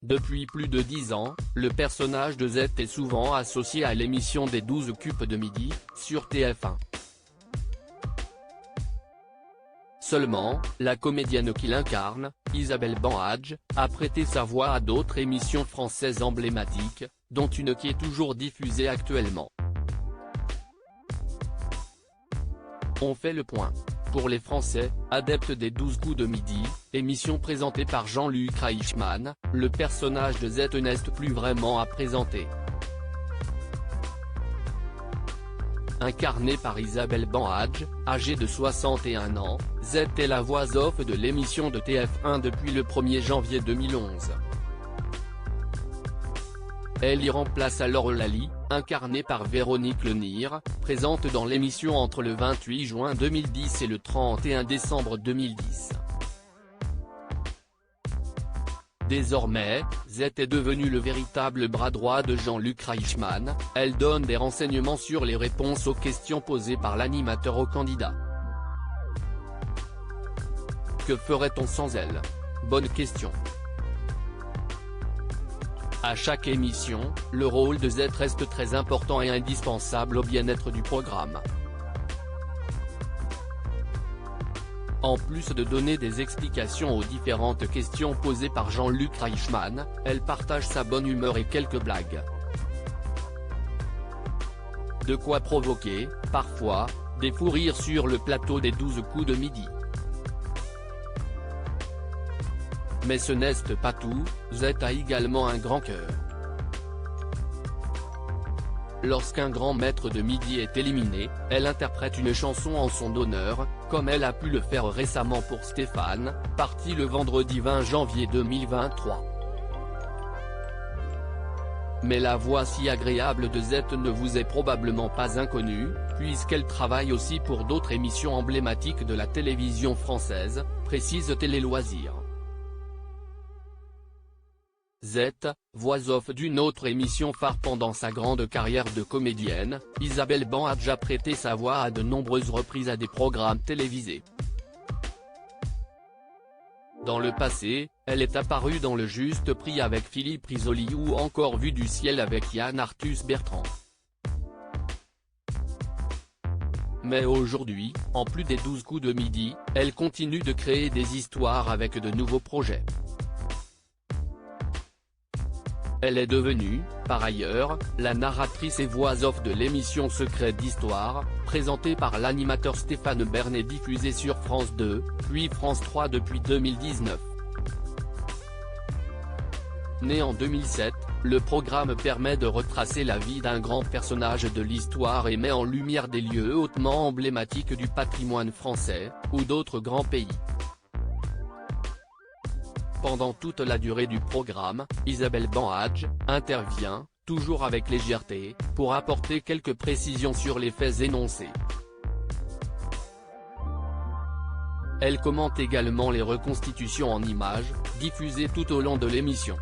Depuis plus de 10 ans, le personnage de Z est souvent associé à l'émission des 12 Cupes de midi, sur TF1. Seulement, la comédienne qui l'incarne, Isabelle Banhadj, a prêté sa voix à d'autres émissions françaises emblématiques, dont une qui est toujours diffusée actuellement. On fait le point. Pour les Français, adeptes des 12 coups de midi, émission présentée par Jean-Luc Reichmann, le personnage de Z n'est plus vraiment à présenter. Incarné par Isabelle Banhadj, âgée de 61 ans, Z est la voix off de l'émission de TF1 depuis le 1er janvier 2011. Elle y remplace alors Eulalie, incarnée par Véronique Lenire, présente dans l'émission entre le 28 juin 2010 et le 31 décembre 2010. Désormais, Z est devenue le véritable bras droit de Jean-Luc Reichmann, elle donne des renseignements sur les réponses aux questions posées par l'animateur aux candidats. Que ferait-on sans elle? Bonne question. À chaque émission, le rôle de Z reste très important et indispensable au bien-être du programme. En plus de donner des explications aux différentes questions posées par Jean-Luc Reichmann, elle partage sa bonne humeur et quelques blagues. De quoi provoquer, parfois, des fous rires sur le plateau des 12 coups de midi. Mais ce n'est pas tout, Z a également un grand cœur. Lorsqu'un grand maître de midi est éliminé, elle interprète une chanson en son honneur, comme elle a pu le faire récemment pour Stéphane, parti le vendredi 20 janvier 2023. Mais la voix si agréable de Z ne vous est probablement pas inconnue, puisqu'elle travaille aussi pour d'autres émissions emblématiques de la télévision française, précise Télé Loisirs. Z, voix off d'une autre émission phare pendant sa grande carrière de comédienne, Isabelle Banhadj a prêté sa voix à de nombreuses reprises à des programmes télévisés. Dans le passé, elle est apparue dans Le Juste Prix avec Philippe Risoli ou encore Vue du ciel avec Yann Arthus Bertrand. Mais aujourd'hui, en plus des 12 coups de midi, elle continue de créer des histoires avec de nouveaux projets. Elle est devenue, par ailleurs, la narratrice et voix off de l'émission Secret d'Histoire, présentée par l'animateur Stéphane Bern et diffusée sur France 2, puis France 3 depuis 2019. Né en 2007, le programme permet de retracer la vie d'un grand personnage de l'histoire et met en lumière des lieux hautement emblématiques du patrimoine français, ou d'autres grands pays. Pendant toute la durée du programme, Isabelle Banhadj intervient, toujours avec légèreté, pour apporter quelques précisions sur les faits énoncés. Elle commente également les reconstitutions en images, diffusées tout au long de l'émission.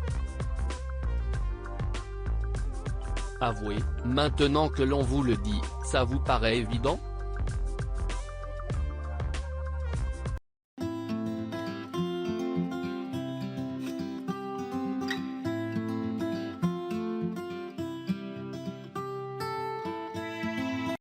Avouez, maintenant que l'on vous le dit, ça vous paraît évident ?